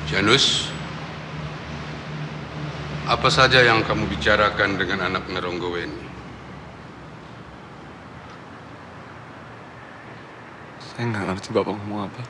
Janus, apa saja yang kamu bicarakan dengan anak Neronggoweni? Saya nggak ngerti Bapak ngomong apa.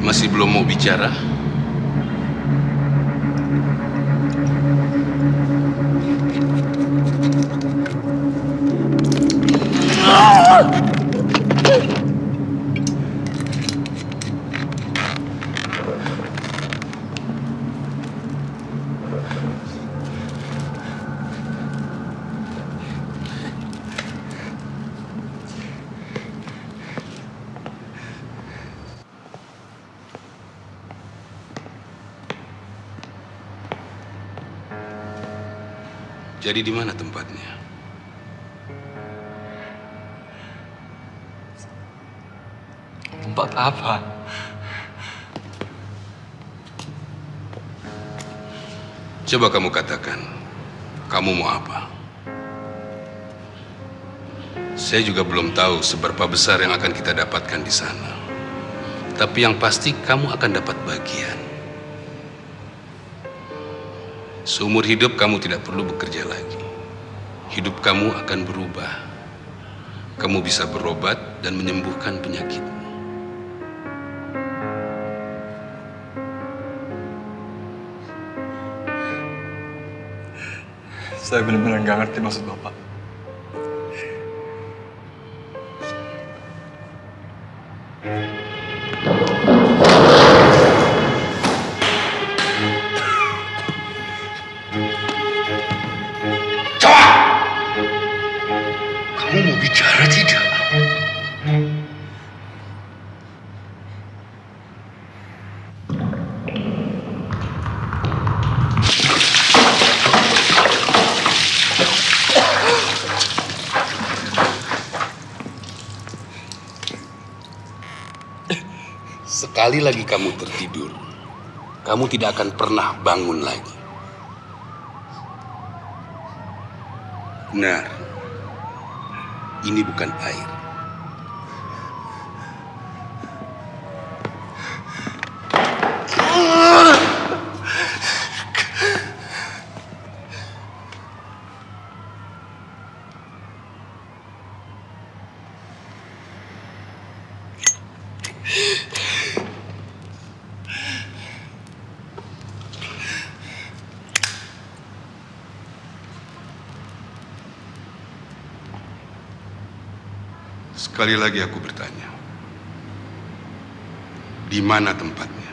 Masih belum mau bicara? Jadi di mana tempatnya? Tempat apa? Coba kamu katakan, kamu mau apa? Saya juga belum tahu seberapa besar yang akan kita dapatkan di sana. Tapi yang pasti kamu akan dapat bagian. Seumur hidup kamu tidak perlu bekerja lagi. Hidup kamu akan berubah. Kamu bisa berobat dan menyembuhkan penyakitmu. Saya benar-benar nggak ngerti maksud Bapak. Kamu mau bicara tidak? Sekali lagi kamu tertidur, kamu tidak akan pernah bangun lagi. Benar, ini bukan air. Sekali lagi aku bertanya, di mana tempatnya?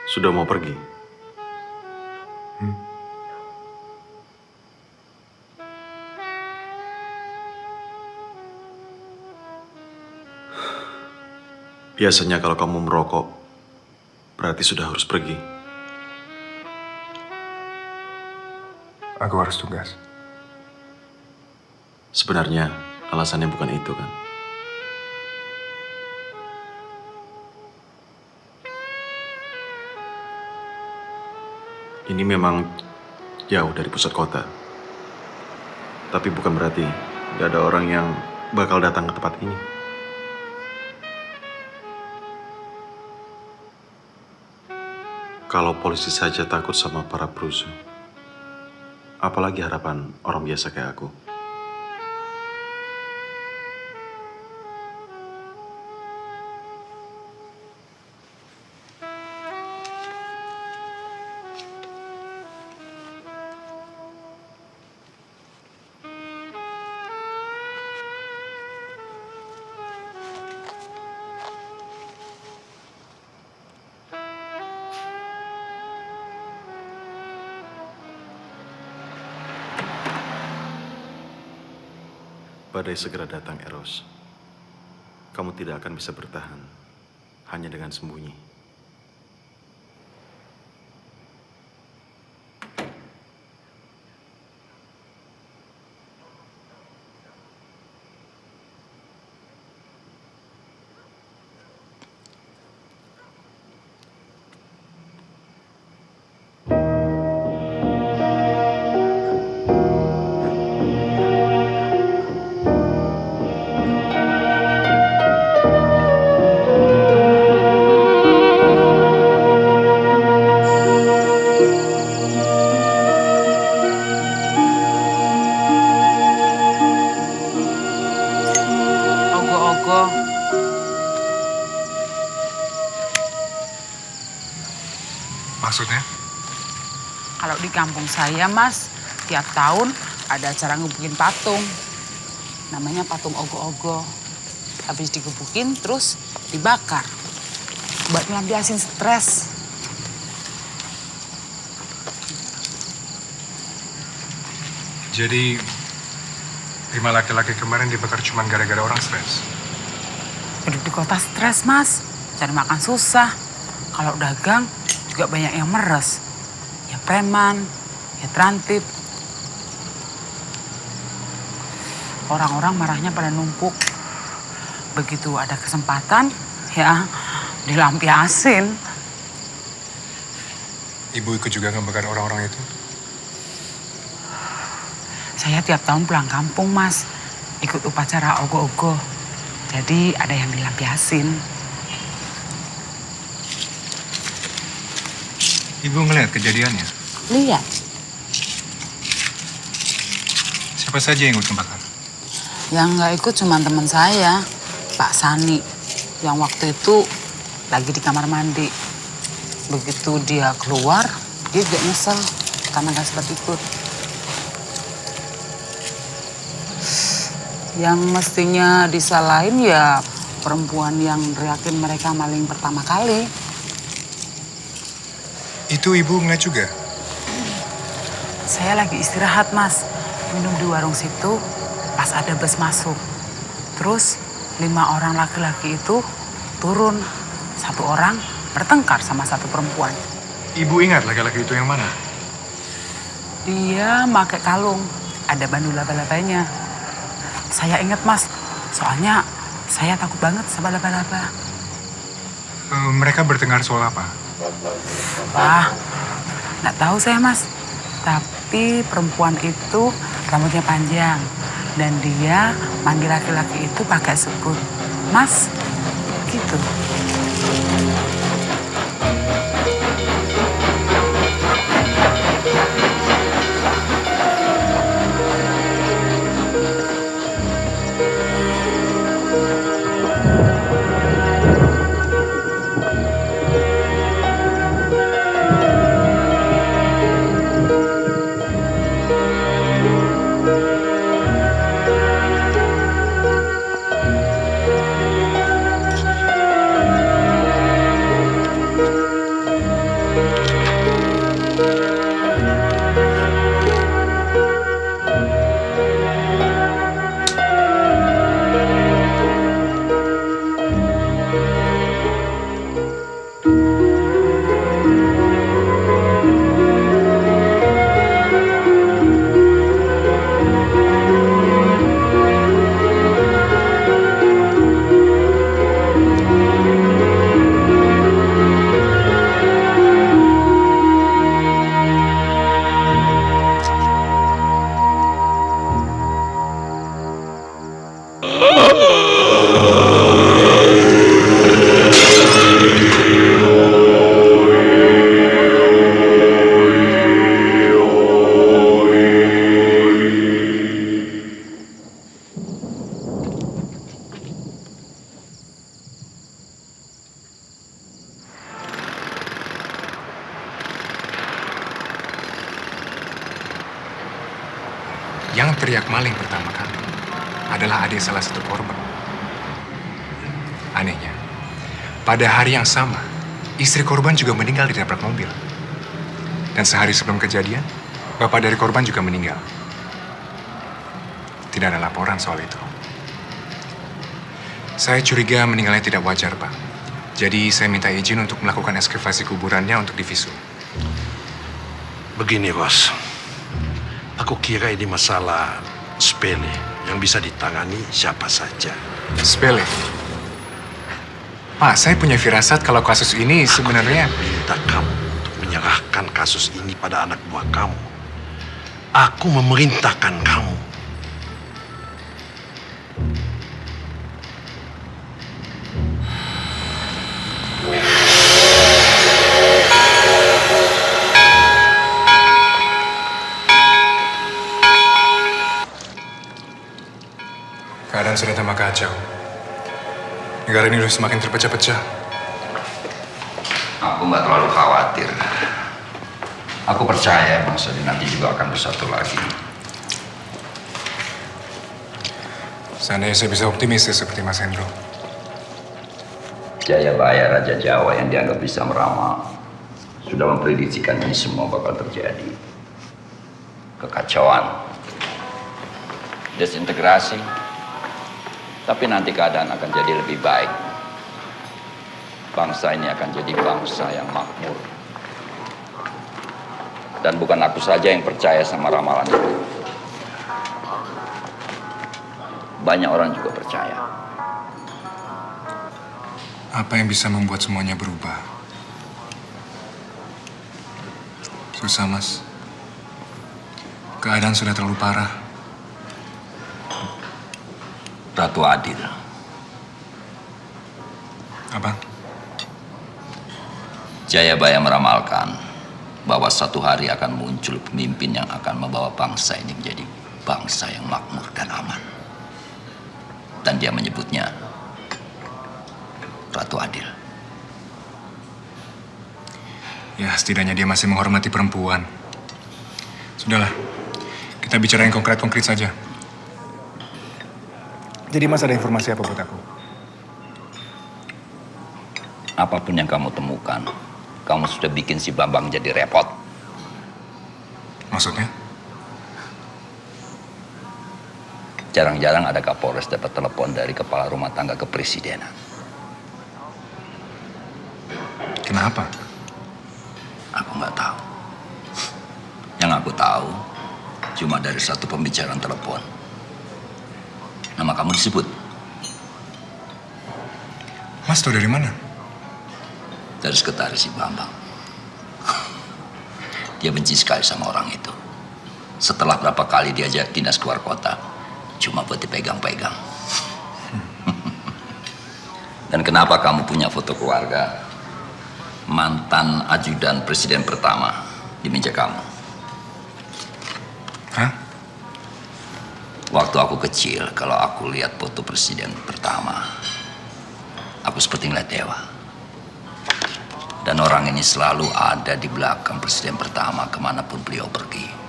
Sudah mau pergi? Biasanya kalau kamu merokok, berarti sudah harus pergi. Aku harus tugas. Sebenarnya alasannya bukan itu kan? Ini memang jauh dari pusat kota. Tapi bukan berarti gak ada orang yang bakal datang ke tempat ini. Kalau polisi saja takut sama para perusuh, apalagi harapan orang biasa kayak aku. Badai segera datang, Eros. Kamu tidak akan bisa bertahan hanya dengan sembunyi. Ogo-ogo. Maksudnya? Kalau di kampung saya, Mas, tiap tahun ada acara ngebukin patung. Namanya patung ogo-ogo. Habis digebukin, terus dibakar. Buat ngelampiasin stres. Jadi, 5 laki-laki kemarin dibakar cuma gara-gara orang stres. Hidup di kota stres, Mas. Cari makan susah. Kalau dagang juga banyak yang meres. Ya preman, ya terantip. Orang-orang marahnya pada numpuk. Begitu ada kesempatan, ya dilampiasin. Ibu ikut juga ngebakar orang-orang itu? Saya tiap tahun pulang kampung, Mas. Ikut upacara ogo-ogo. Jadi ada yang dilampiasin. Ibu ngeliat kejadiannya? Lihat, Siapa saja yang ikut ngebakar? yang nggak ikut cuma teman saya, Pak Sani. Yang waktu itu lagi di kamar mandi. Begitu dia keluar, dia juga nyesel karena nggak sempat ikut. Yang mestinya disalahin ya perempuan yang teriakin mereka maling pertama kali. Itu ibu ngeliat juga? Saya lagi istirahat, Mas. Minum di warung situ, pas ada bus masuk. Terus 5 orang laki-laki itu turun. 1 orang bertengkar sama 1 perempuan. Ibu ingat laki-laki itu yang mana? Dia pakai kalung, ada bandu laba-labanya. Saya ingat, Mas, soalnya saya takut banget sama laba-laba. Mereka bertengkar soal apa? Wah, nggak tahu saya, Mas. Tapi perempuan itu rambutnya panjang. Dan dia manggil laki-laki itu pakai sebut Mas, gitu. Yang teriak maling pertama kali adalah adik salah satu korban. Anehnya, pada hari yang sama, istri korban juga meninggal di tabrak mobil. Dan sehari sebelum kejadian, bapak dari korban juga meninggal. Tidak ada laporan soal itu. Saya curiga meninggalnya tidak wajar, Pak. Jadi saya minta izin untuk melakukan ekskavasi kuburannya untuk divisum. Begini, Bos. Aku kira ini masalah sepele yang bisa ditangani siapa saja. Sepele. Pak, saya punya firasat kalau kasus ini sebenarnya... Aku minta kamu untuk menyerahkan kasus ini pada anak buah kamu. Aku memerintahkan kamu. Keadaan sudah tambah kacau. Negara ini sudah semakin terpecah-pecah. Aku nggak terlalu khawatir. Aku percaya bangsa ini nanti juga akan bersatu lagi. Seandainya saya bisa optimis seperti Mas Hendro. Jayabaya Raja Jawa yang dianggap bisa meramal sudah memprediksikan ini semua bakal terjadi. Kekacauan, desintegrasi, tapi nanti keadaan akan jadi lebih baik. Bangsa ini akan jadi bangsa yang makmur. Dan bukan aku saja yang percaya sama ramalan itu. Banyak orang juga percaya. Apa yang bisa membuat semuanya berubah? Susah, Mas. Keadaan sudah terlalu parah. Ratu Adil. Apa? Jayabaya meramalkan bahwa suatu hari akan muncul pemimpin yang akan membawa bangsa ini menjadi bangsa yang makmur dan aman. Dan dia menyebutnya Ratu Adil. Ya, setidaknya dia masih menghormati perempuan. Sudahlah, kita bicara yang konkret-konkret saja. Jadi Mas ada informasi apa buat aku? Apapun yang kamu temukan, kamu sudah bikin si Bambang jadi repot. Maksudnya? Jarang-jarang ada Kapolres dapat telepon dari kepala rumah tangga kepresidenan. Kenapa? Aku nggak tahu. Yang aku tahu, cuma dari satu pembicaraan telepon. Nama kamu disebut. Mas tahu dari mana? Dari sekretaris si Bambang. Dia benci sekali sama orang itu. Setelah berapa kali diajak dinas keluar kota, cuma buat dipegang-pegang. Dan kenapa kamu punya foto keluarga mantan ajudan presiden pertama di meja kamu? Hah? Waktu aku kecil, kalau aku lihat foto presiden pertama, aku seperti ngeliat dewa. Dan orang ini selalu ada di belakang presiden pertama kemanapun beliau pergi.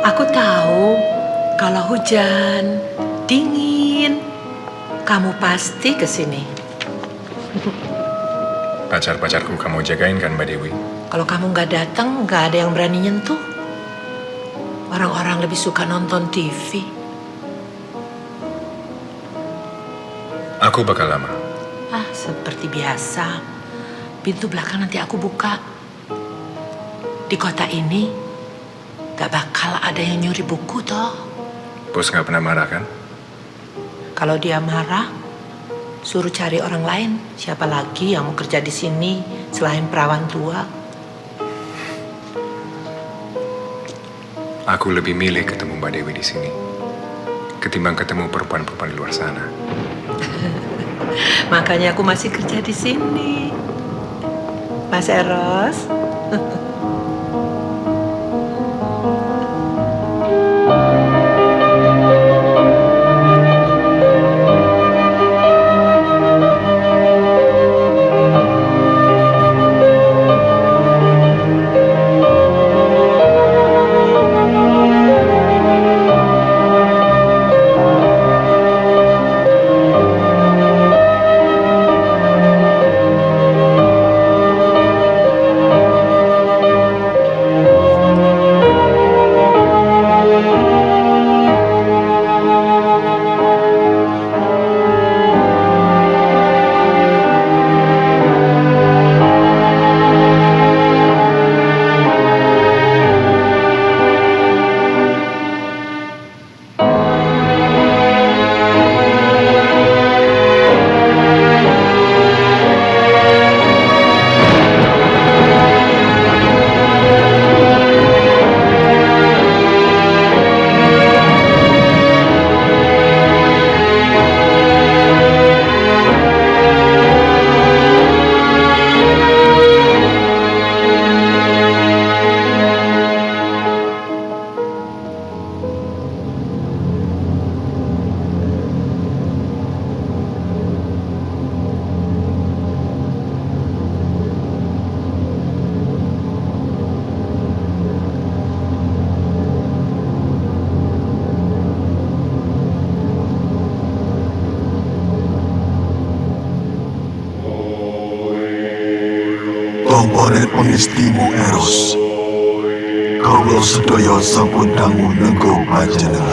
Aku tahu kalau hujan, dingin, kamu pasti kesini. Pacar-pacarku kamu jagain kan, Mbak Dewi? Kalau kamu nggak datang, nggak ada yang berani nyentuh. Orang-orang lebih suka nonton TV. Aku bakal lama. Ah, seperti biasa. Pintu belakang nanti aku buka. Di kota ini, gak bakal ada yang nyuri buku toh. Bos nggak pernah marah kan? Kalau dia marah, suruh cari orang lain. Siapa lagi yang mau kerja di sini selain perawan tua? Aku lebih milih ketemu Mbak Dewi di sini ketimbang ketemu perempuan-perempuan di luar sana. Makanya aku masih kerja di sini, Mas Eros. Komponen pengestimu Eros. Kaulo sedaya sampun dangu nenggo panjenengan.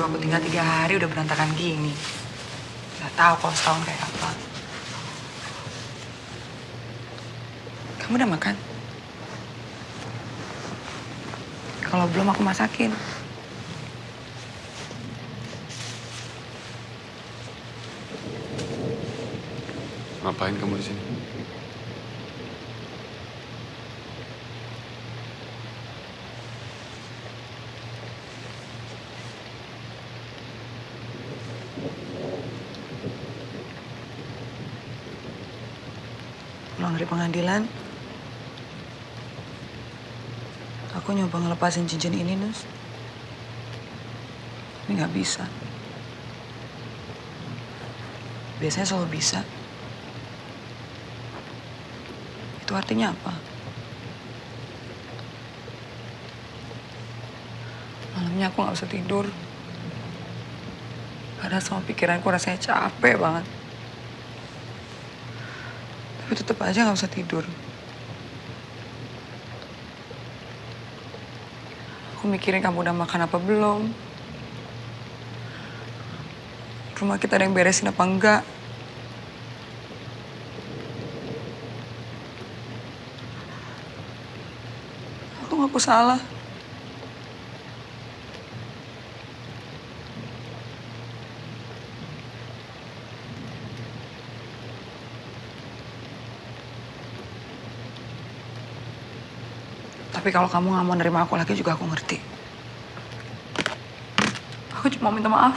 aku tinggal 3 hari udah berantakan gini. Gak tahu kalau setahun kayak apa. Kamu udah makan? Kalau belum aku masakin. Ngapain kamu di sini? Pulang dari pengadilan, aku nyoba ngelepasin cincin ini, Nus. Tapi nggak bisa. Biasanya selalu bisa. Itu artinya apa? Malamnya aku nggak bisa tidur. Padahal semua pikiranku rasanya capek banget. Tapi tetap aja nggak bisa tidur. Aku mikirin kamu udah makan apa belum. Rumah kita ada yang beresin apa enggak. Aku ngaku salah. Tapi kalau kamu nggak mau nerima aku lagi juga aku ngerti. Aku cuma minta maaf.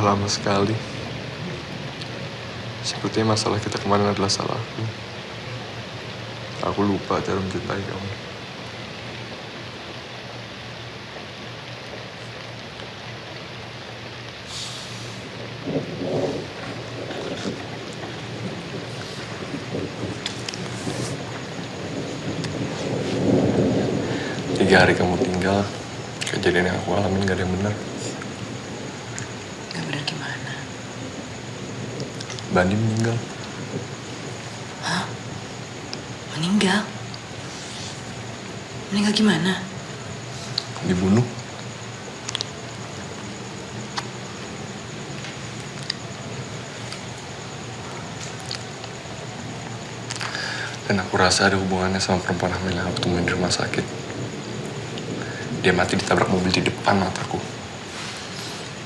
lama sekali. Sepertinya masalah kita kemarin adalah salahku. Aku lupa cara mencintai kamu. Tiga hari kamu tinggal, kejadian yang aku alamin gak ada yang benar. Gak benar gimana? Bandi meninggal. Hah? Meninggal? Meninggal gimana? Dibunuh. Dan aku rasa ada hubungannya sama perempuan hamil yang aku temuin di rumah sakit. Dia mati ditabrak mobil di depan mataku.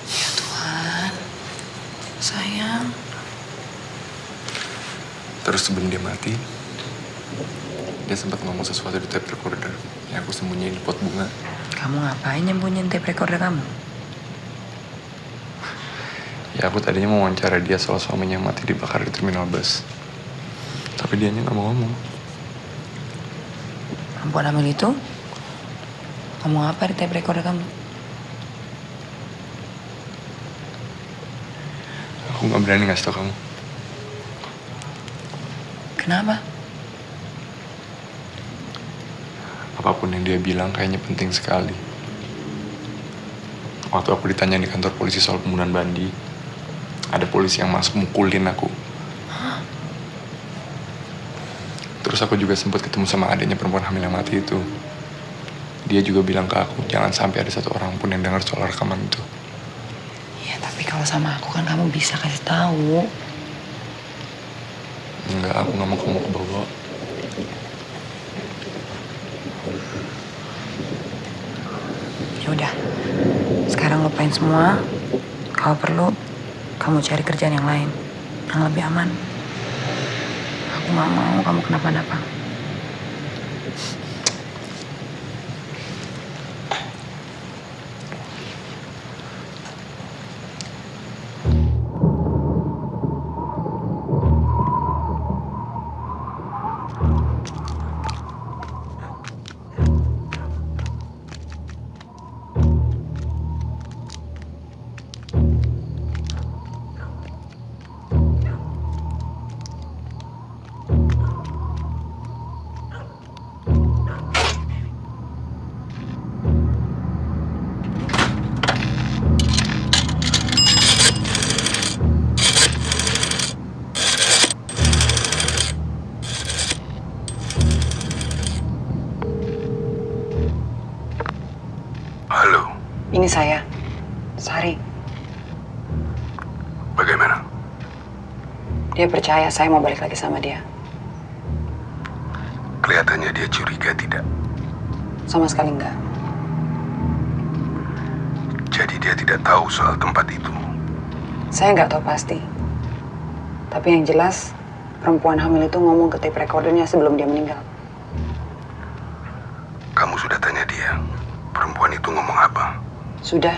Ya Tuhan, sayang. Terus sebelum dia mati, dia sempat ngomong sesuatu di tape recorder yang aku sembunyiin di pot bunga. Kamu ngapain nyembunyiin tape recorder kamu? Ya aku tadinya mau wawancara dia soal suaminya yang mati dibakar di terminal bus. Tapi dianya nggak mau ngomong. Perempuan hamil itu ngomong apa di tape recorder kamu? Aku nggak berani ngasih tau kamu. Kenapa? Apapun yang dia bilang kayaknya penting sekali. Waktu aku ditanya di kantor polisi soal pembunuhan Bandi, ada polisi yang masuk mukulin aku. Terus aku juga sempat ketemu sama adiknya perempuan hamil yang mati itu. Dia juga bilang ke aku, jangan sampai ada satu orang pun yang dengar soal rekaman itu. Ya tapi kalau sama aku kan kamu bisa kasih tahu. Enggak, aku nggak mau kamu kebawa. Ya udah, sekarang lupain semua. Kalau perlu, kamu cari kerjaan yang lain, yang lebih aman. Aku nggak mau kamu kenapa-napa. Halo, Ini saya, Sari. bagaimana? Dia percaya saya mau balik lagi sama dia. Kelihatannya dia curiga tidak? Sama sekali enggak. Jadi dia tidak tahu soal tempat itu. Saya nggak tahu pasti. Tapi yang jelas, perempuan hamil itu ngomong ke tape recordernya sebelum dia meninggal. Kamu sudah tanya dia, perempuan itu ngomong apa? Sudah.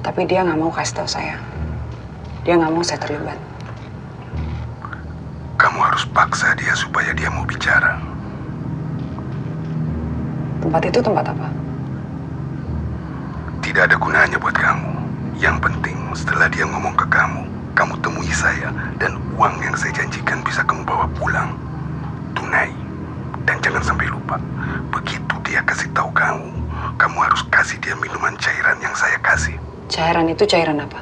Tapi dia nggak mau kasih tahu saya. Dia nggak mau saya terlibat. Kamu harus paksa dia supaya dia mau bicara. Tempat itu tempat apa? Tidak ada gunanya buat kamu. Yang penting setelah dia ngomong ke kamu, kamu temui saya dan uang yang saya janjikan bisa kamu bawa pulang. Tunai. Dan jangan sampai lupa, begitu dia kasih tahu kamu, kamu harus kasih dia minuman cairan yang saya kasih. Cairan itu cairan apa?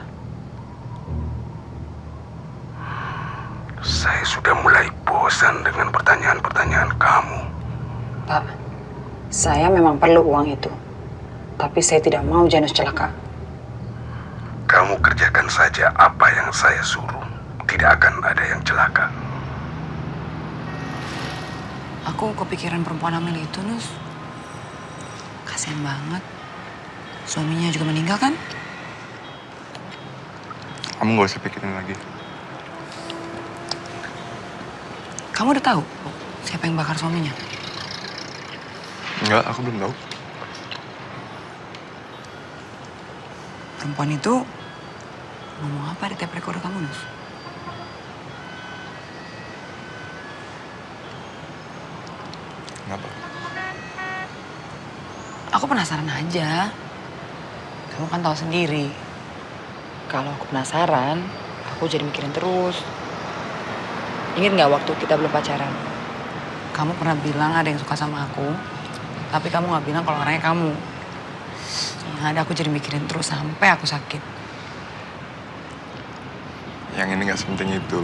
Saya sudah mulai bosan dengan pertanyaan-pertanyaan kamu. Pak, saya memang perlu uang itu. Tapi saya tidak mau Janus celaka. Kamu kerjakan saja apa yang saya suruh. Tidak akan ada yang celaka. Aku kepikiran perempuan hamil itu, Nus. Kasian banget. Suaminya juga meninggal kan? Kamu gak usah pikirin lagi. Kamu udah tahu siapa yang bakar suaminya? Enggak, aku belum tahu. Perempuan itu Ngomong apa di tape recorder kamu, Nus? Kenapa? Aku penasaran aja. Kamu kan tahu sendiri. Kalau aku penasaran, aku jadi mikirin terus. Ingat nggak waktu kita belum pacaran? Kamu pernah bilang ada yang suka sama aku, tapi kamu nggak bilang kalau orangnya kamu. Yang ada aku jadi mikirin terus sampai aku sakit. Yang ini nggak sepenting itu.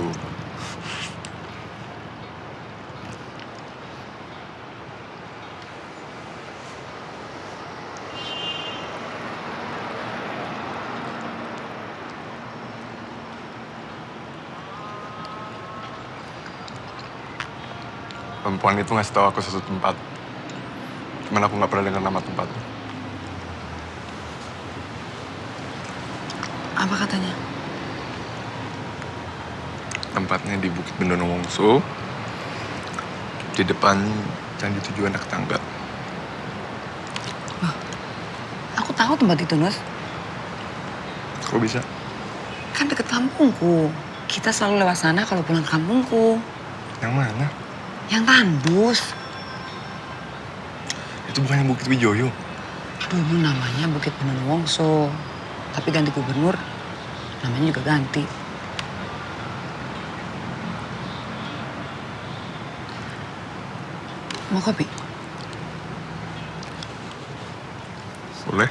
Perempuan itu ngasih tahu aku sesuatu tempat. Cuman aku nggak pernah dengar nama tempatnya. Apa katanya? Tempatnya di Bukit Bendunowongso. Di depan Candi Tujuh Anak Tangga. Wah, aku tahu tempat itu, Nus. Kok bisa? Kan deket kampungku. Kita selalu lewat sana kalau pulang ke kampungku. Yang mana? Yang tandus. Itu bukannya Bukit Wijoyo? Dulu namanya Bukit Bendunowongso. Tapi ganti gubernur, namanya juga ganti. Mau kopi? Boleh.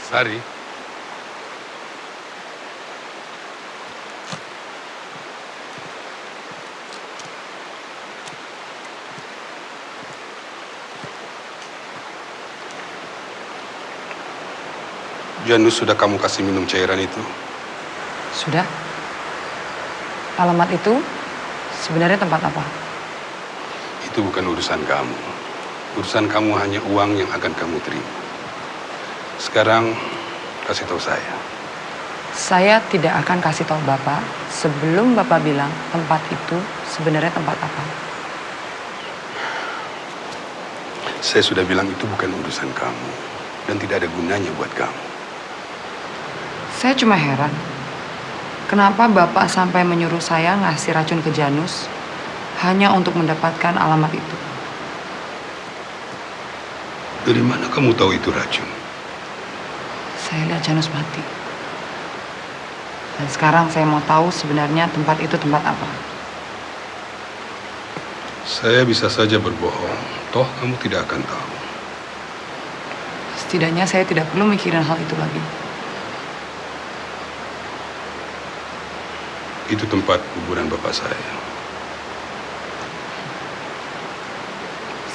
Sari. Janus sudah kamu kasih minum cairan itu? Sudah. Alamat itu sebenarnya tempat apa? Itu bukan urusan kamu. Urusan kamu hanya uang yang akan kamu terima. Sekarang kasih tahu saya. Saya tidak akan kasih tahu Bapak sebelum Bapak bilang tempat itu sebenarnya tempat apa. Saya sudah bilang itu bukan urusan kamu dan tidak ada gunanya buat kamu. Saya cuma heran. Kenapa Bapak sampai menyuruh saya ngasih racun ke Janus hanya untuk mendapatkan alamat itu? Dari mana kamu tahu itu racun? Saya lihat Janus mati. Dan sekarang saya mau tahu sebenarnya tempat itu tempat apa. Saya bisa saja berbohong, toh kamu tidak akan tahu. Setidaknya saya tidak perlu mikirin hal itu lagi. Itu tempat kuburan bapak saya.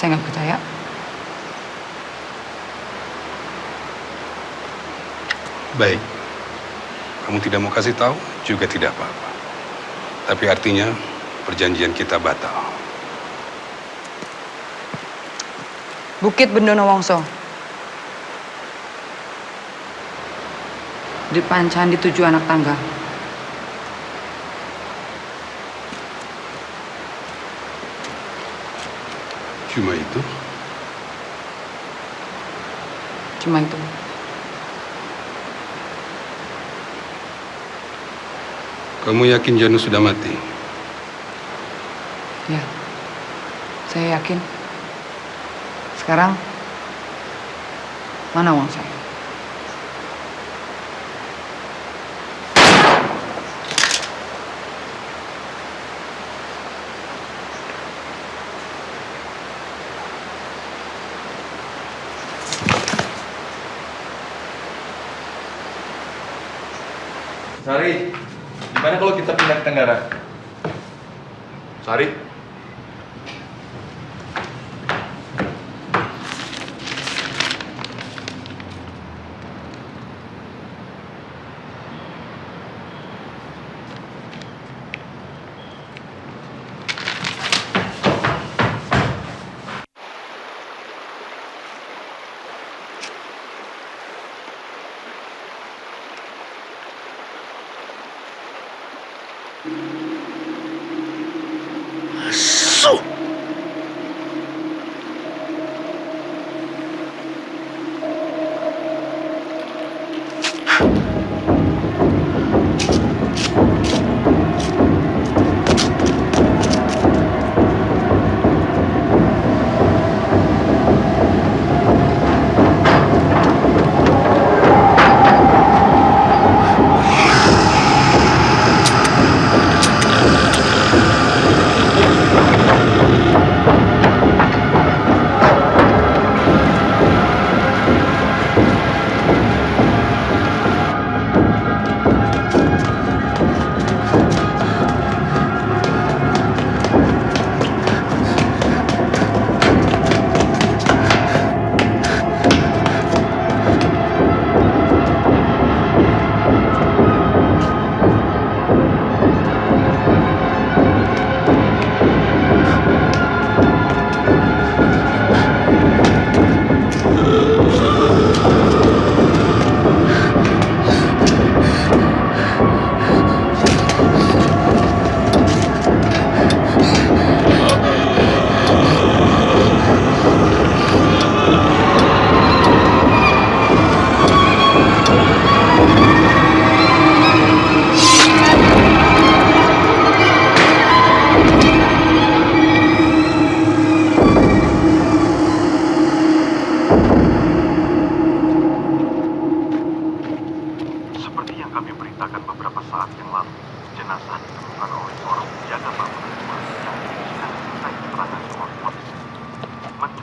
Saya nggak percaya. Baik. Kamu tidak mau kasih tahu juga tidak apa-apa. Tapi artinya perjanjian kita batal. Bukit Bendono Wongso. Di Pancan di 7 anak tangga. Cuma itu? Cuma itu. Kamu yakin Janu sudah mati? Ya, saya yakin. Sekarang, mana uang saya? Sari, gimana kalau kita pindah ke Tenggara? Sari?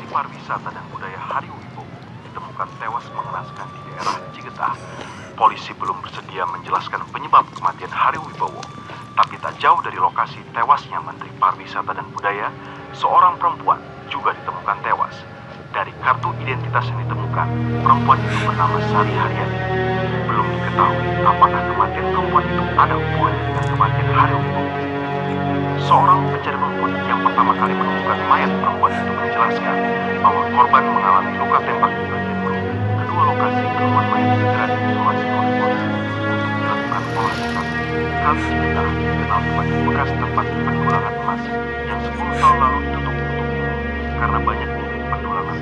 Pariwisata dan Budaya Hariwibowo ditemukan tewas mengenaskan di daerah Cigetah. Polisi belum bersedia menjelaskan penyebab kematian Hariwibowo, tapi tak jauh dari lokasi tewasnya Menteri Pariwisata dan Budaya, seorang perempuan juga ditemukan tewas. Dari kartu identitas yang ditemukan, perempuan itu bernama Sari Haryani. Belum diketahui apakah kematian perempuan itu ada hubungannya dengan kematian Hariwibowo. Seorang pencari rumput yang pertama kali menemukan mayat perempuan itu menjelaskan bahwa korban mengalami luka tembak di bagian perut. Kedua lokasi penemuan mayat segera diisolasi oleh polisi untuk dilakukan olah tkp. Kali Cigetah dikenal sebagai bekas tempat pendulangan emas yang 10 tahun lalu ditutup untuk umum karena banyak titik pendulangan.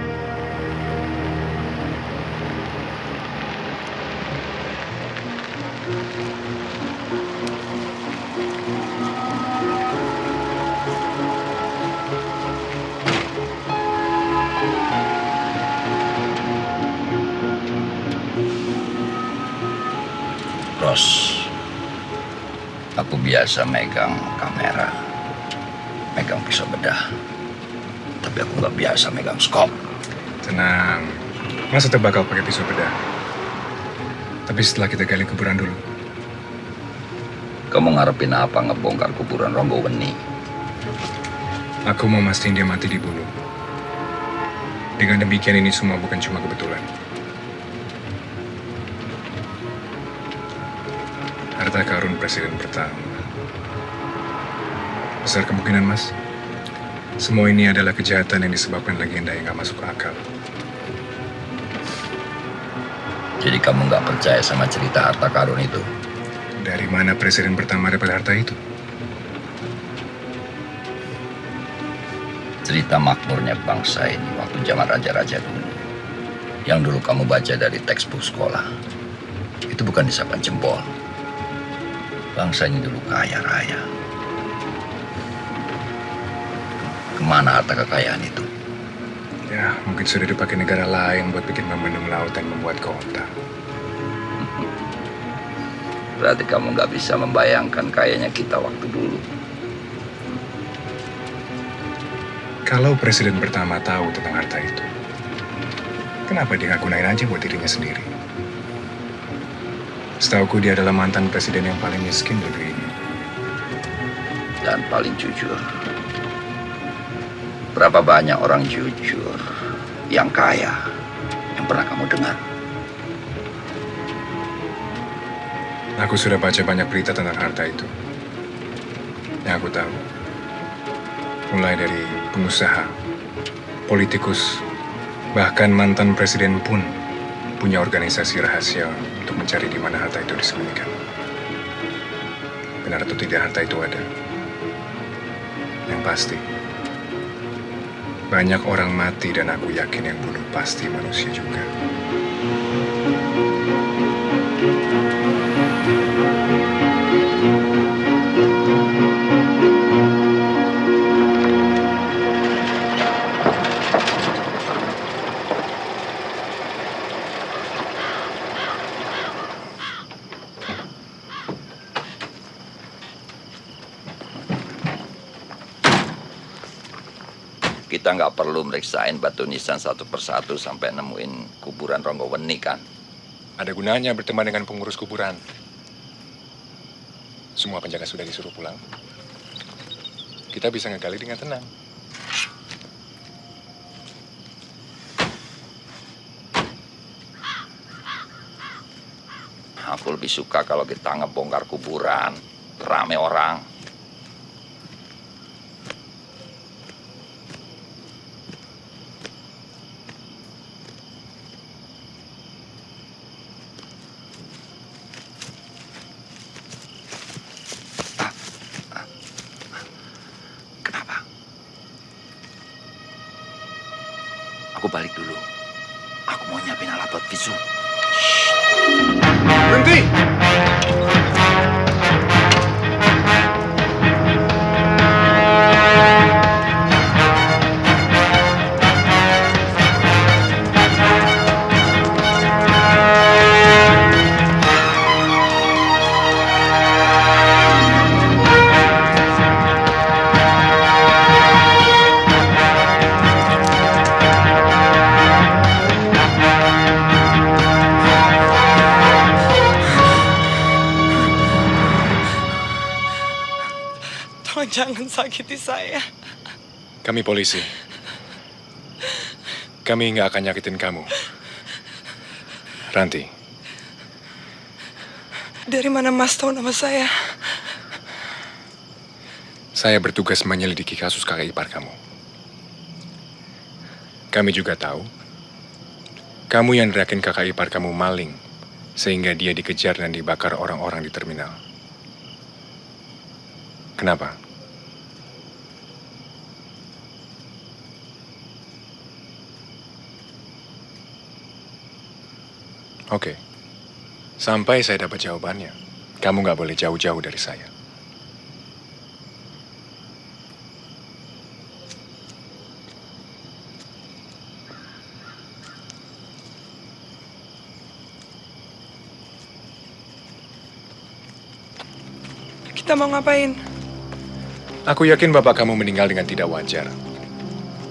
Ros, aku biasa megang kamera, megang pisau bedah, tapi aku nggak biasa megang skop. Tenang, Mas tetap bakal pakai pisau bedah. Tapi setelah kita gali kuburan dulu. Kamu ngarepin apa ngebongkar kuburan Rombo Weni? Aku mau mastiin dia mati dibunuh. Dengan demikian ini semua bukan cuma kebetulan. Harta karun presiden pertama. Besar kemungkinan, Mas. Semua ini adalah kejahatan yang disebabkan legenda yang gak masuk akal. Jadi kamu nggak percaya sama cerita harta karun itu? Dari mana presiden pertama dapat harta itu? Cerita makmurnya bangsa ini waktu zaman raja-raja dulu. Yang dulu kamu baca dari textbook sekolah. Itu bukan isapan jempol. Bangsa ini dulu kaya raya. Kemana harta kekayaan itu? Ya, mungkin sudah dipakai negara lain buat bikin membendung laut dan membuat kota. Berarti kamu nggak bisa membayangkan kayanya kita waktu dulu. Kalau presiden pertama tahu tentang harta itu, kenapa dia nggak gunain aja buat dirinya sendiri? Setauku dia adalah mantan presiden yang paling miskin di negeri ini. Dan paling jujur. Berapa banyak orang jujur yang kaya yang pernah kamu dengar? Aku sudah baca banyak berita tentang harta itu. Yang aku tahu, mulai dari pengusaha, politikus, bahkan mantan presiden pun punya organisasi rahasia untuk mencari di mana harta itu disembunyikan. Benar atau tidak harta itu ada? Yang pasti, banyak orang mati dan aku yakin yang bunuh pasti manusia juga. Kita nggak perlu meriksain batu nisan satu persatu sampai nemuin kuburan Ronggoweni kan? Ada gunanya berteman dengan pengurus kuburan. Semua penjaga sudah disuruh pulang. Kita bisa ngegali dengan tenang. Aku lebih suka kalau kita ngebongkar kuburan, rame orang. Aku balik dulu. Aku mau nyiapin alat buat visum. Berhenti! Jangan sakiti saya. Kami polisi. Kami nggak akan nyakitin kamu. Ranti. Dari mana Mas tahu nama saya? Saya bertugas menyelidiki kasus kakak ipar kamu. Kami juga tahu, kamu yang neriakin kakak ipar kamu maling, sehingga dia dikejar dan dibakar orang-orang di terminal. Kenapa? Oke, sampai saya dapat jawabannya, kamu nggak boleh jauh-jauh dari saya. Kita mau ngapain? Aku yakin bapak kamu meninggal dengan tidak wajar.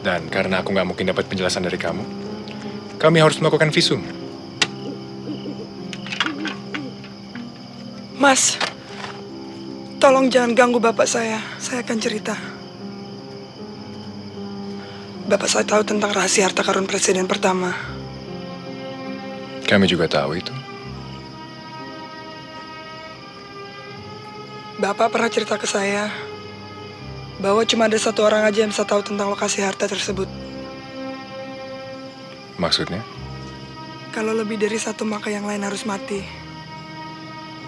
Dan karena aku nggak mungkin dapat penjelasan dari kamu, kami harus melakukan visum. Mas, tolong jangan ganggu bapak saya. Saya akan cerita. Bapak saya tahu tentang rahasia harta karun presiden pertama. Kami juga tahu itu. Bapak pernah cerita ke saya bahwa cuma ada satu orang aja yang bisa tahu tentang lokasi harta tersebut. Maksudnya? Kalau lebih dari satu maka yang lain harus mati.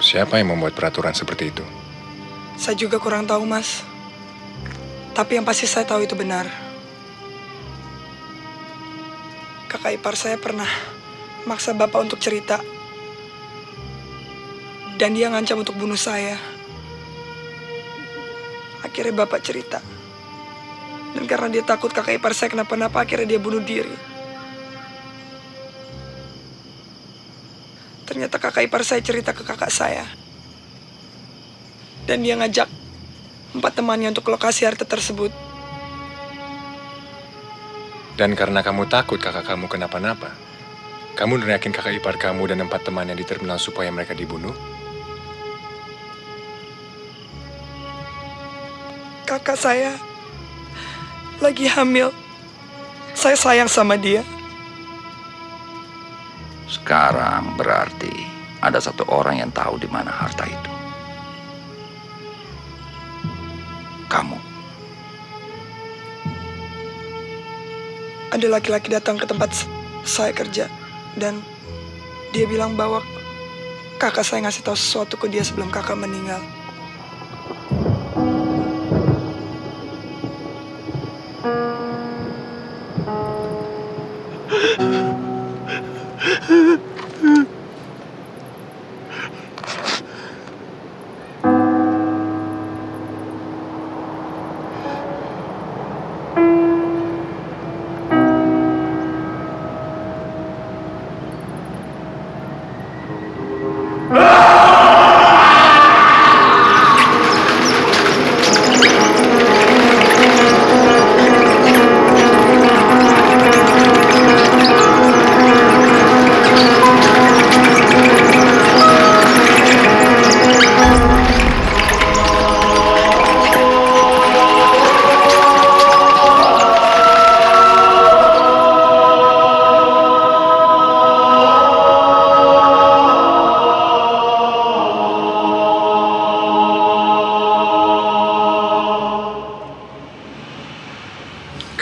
Siapa yang membuat peraturan seperti itu? Saya juga kurang tahu, Mas. Tapi yang pasti saya tahu itu benar. Kakak ipar saya pernah maksa Bapak untuk cerita. Dan dia ngancam untuk bunuh saya. Akhirnya Bapak cerita. Dan karena dia takut kakak ipar saya kenapa-napa, akhirnya dia bunuh diri. Ternyata kakak ipar saya cerita ke kakak saya. Dan dia ngajak 4 temannya untuk ke lokasi harta tersebut. Dan karena kamu takut kakak kamu kenapa-napa, kamu neriakin kakak ipar kamu dan 4 temannya di terminal supaya mereka dibunuh? Kakak saya lagi hamil. Saya sayang sama dia. Sekarang berarti ada satu orang yang tahu di mana harta itu. Kamu. Ada laki-laki datang ke tempat saya kerja. Dan dia bilang bahwa kakak saya ngasih tahu sesuatu ke dia sebelum kakak meninggal.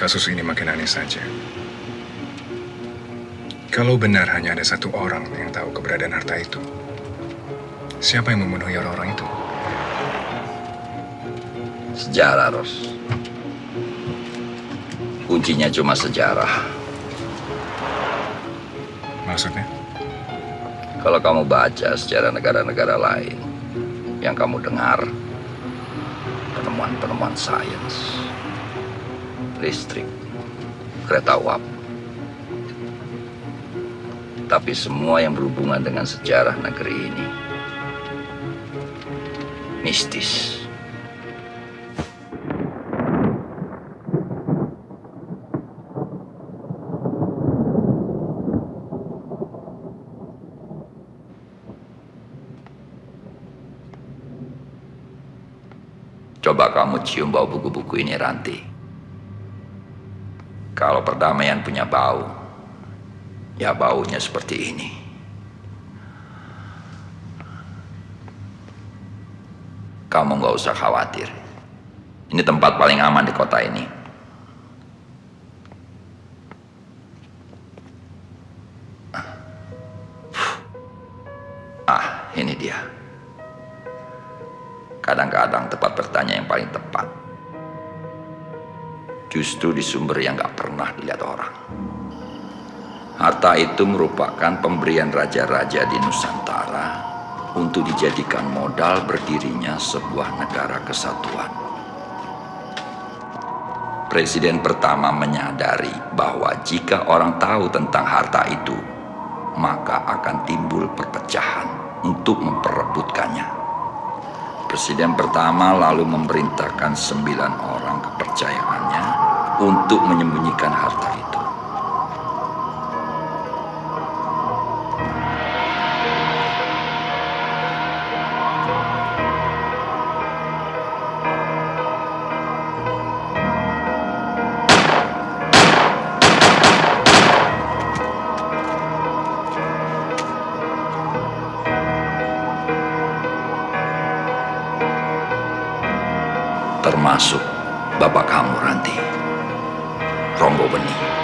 Kasus ini makin aneh saja. Kalau benar hanya ada satu orang yang tahu keberadaan harta itu, siapa yang memenuhi orang-orang itu? Sejarah, Ros. Kuncinya cuma sejarah. Maksudnya? Kalau kamu baca sejarah negara-negara lain, yang kamu dengar, penemuan-penemuan sains, listrik, kereta uap. Tapi semua yang berhubungan dengan sejarah negeri ini mistis. Coba kamu cium bau buku-buku ini, Ranti. Kalau perdamaian punya bau, ya baunya seperti ini. Kamu nggak usah khawatir. Ini tempat paling aman di kota ini. Ini dia. Kadang-kadang tempat bertanya yang paling tepat justru di sumber yang gak pernah dilihat orang. Harta itu merupakan pemberian raja-raja di Nusantara untuk dijadikan modal berdirinya sebuah negara kesatuan. Presiden pertama menyadari bahwa jika orang tahu tentang harta itu, maka akan timbul perpecahan untuk memperebutkannya. Presiden pertama lalu memerintahkan 9 orang kepercayaannya untuk menyembunyikan harta itu. termasuk bapak kamu, Ranti, Rombo Bening.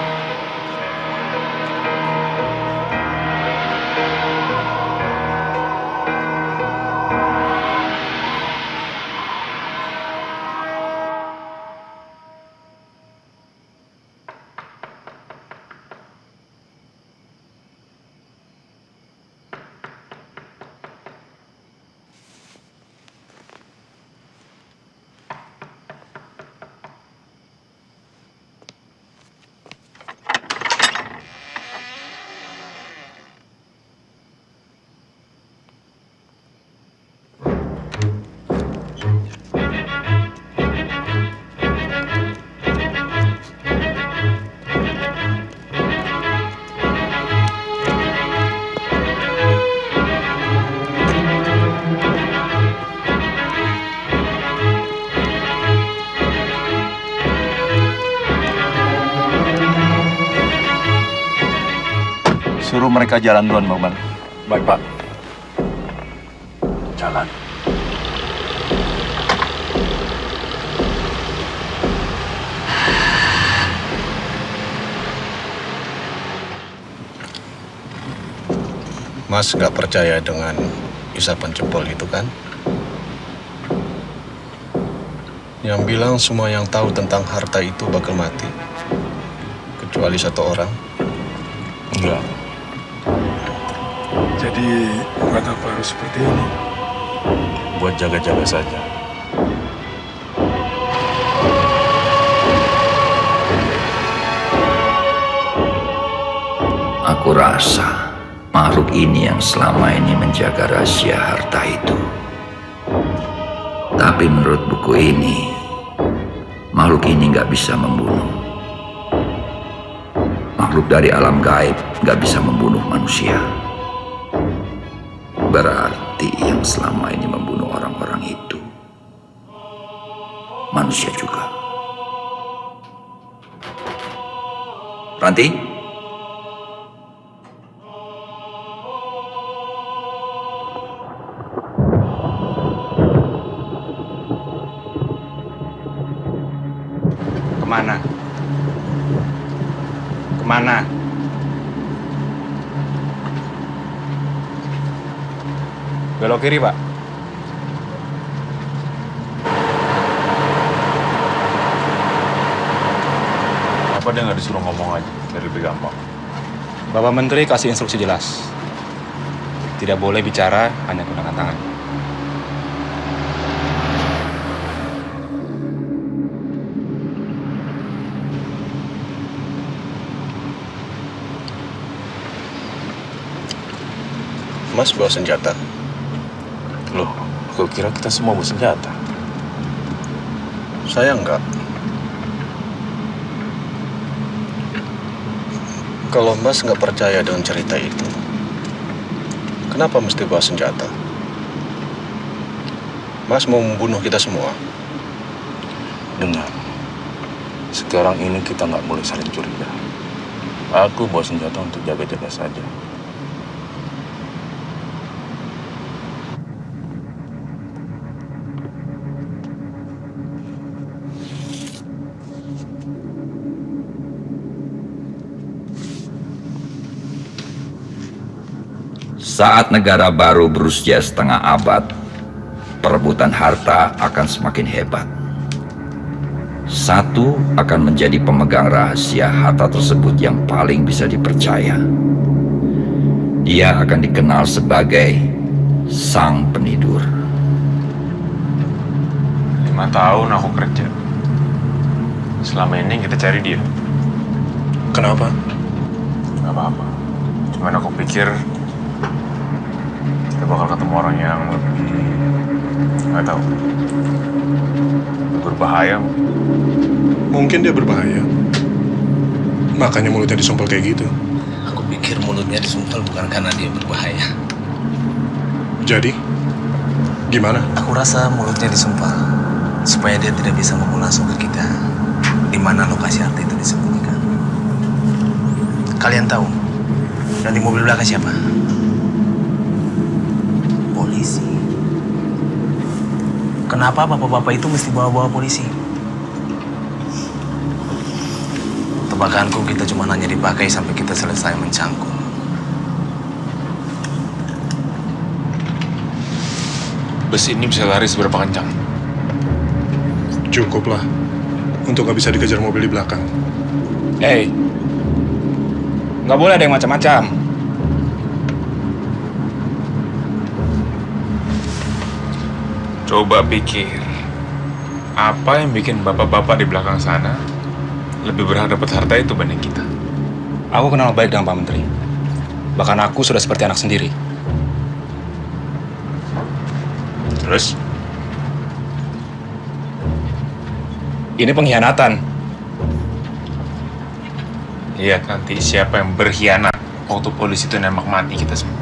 Suruh mereka jalan duluan, Bang Bang. Baik, Pak. Jalan. Mas nggak percaya dengan isapan jempol itu kan? Yang bilang semua yang tahu tentang harta itu bakal mati. Kecuali satu orang. Enggak. Jadi, buat apa harus seperti ini? Buat jaga-jaga saja. Aku rasa makhluk ini yang selama ini menjaga rahasia harta itu. Tapi menurut buku ini, makhluk ini nggak bisa membunuh. Makhluk dari alam gaib nggak bisa membunuh manusia. Berarti yang selama ini membunuh orang-orang itu manusia juga. Ranti? Kemana? Kemana? Belok kiri, Pak. Apa dia nggak disuruh ngomong aja, biar lebih gampang? Bapak Menteri kasih instruksi jelas. Tidak boleh bicara, hanya gunakan tangan. Mas bawa senjata. Loh, aku kira kita semua bawa senjata. Saya enggak. Kalau Mas nggak percaya dengan cerita itu, kenapa mesti bawa senjata? Mas mau membunuh kita semua. Dengar, sekarang ini kita nggak boleh saling curiga. Aku bawa senjata untuk jaga-jaga saja. Saat negara baru berusia setengah abad, perebutan harta akan semakin hebat. Satu akan menjadi pemegang rahasia harta tersebut yang paling bisa dipercaya. Dia akan dikenal sebagai sang penidur. 5 tahun aku kerja. Selama ini kita cari dia. Kenapa? Gak apa-apa. Cuman aku pikir kita bakal ketemu orang yang lebih, nggak tahu, berbahaya. Mungkin dia berbahaya. Makanya mulutnya disumpel kayak gitu. Aku pikir mulutnya disumpel bukan karena dia berbahaya. Jadi, gimana? Aku rasa mulutnya disumpel supaya dia tidak bisa ngomong langsung ke kita di mana lokasi harta itu disembunyikan. Kalian tahu, dan di mobil belakang siapa? Polisi. Kenapa bapak-bapak itu mesti bawa-bawa polisi? Tebakanku kita cuma hanya dipakai sampai kita selesai mencangkul. Bus ini bisa lari seberapa kencang? Cukuplah untuk nggak bisa dikejar mobil di belakang. Hey, nggak boleh ada yang macam-macam. Coba pikir, apa yang bikin bapak-bapak di belakang sana lebih berhak dapat harta itu banding kita? Aku kenal baik dengan Pak Menteri. Bahkan aku sudah seperti anak sendiri. Terus? Ini pengkhianatan. Lihat nanti siapa yang berkhianat waktu polisi itu nembak mati kita semua.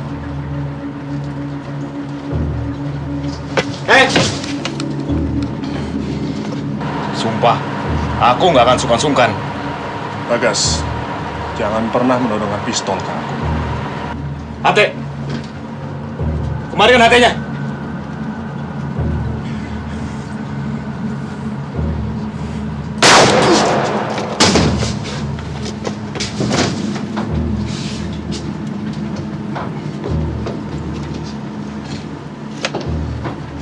Hei! Sumpah, aku nggak akan sungkan-sungkan. Bagas, jangan pernah menodongkan pistol ke aku. Hati! Kemarikan hatinya!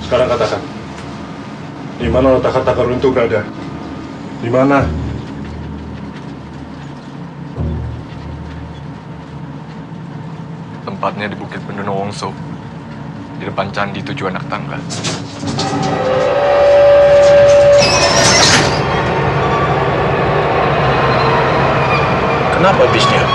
Sekarang katakan, di mana letak harta karun itu berada? Di mana? Tempatnya di Bukit Pendono Wongso, di depan Candi Tujuh Anak Tangga. Kenapa bisnya?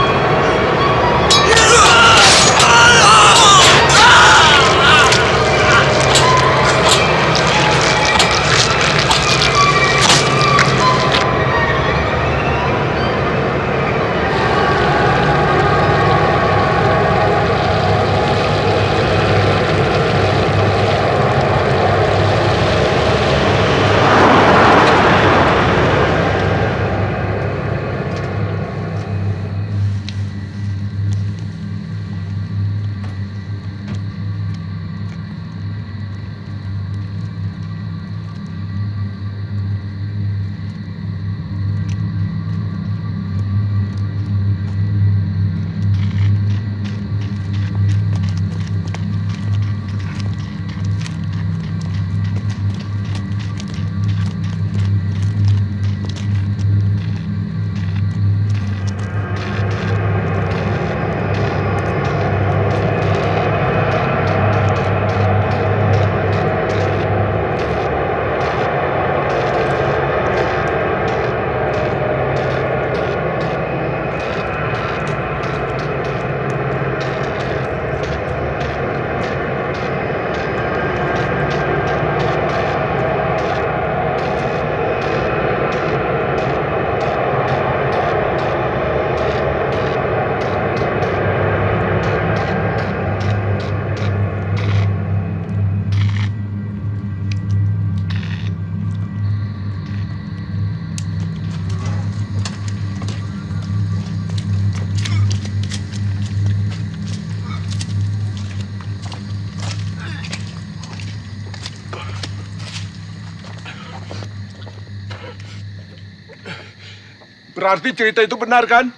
Berarti cerita itu benar kan?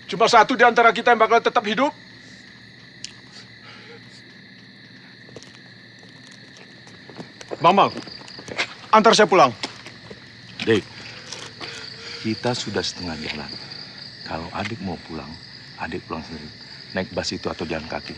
Cuma satu di antara kita yang bakal tetap hidup? Mamang, antar saya pulang. Dek, kita sudah setengah jalan. Kalau adik mau pulang, adik pulang sendiri. Naik bus itu atau jalan kaki.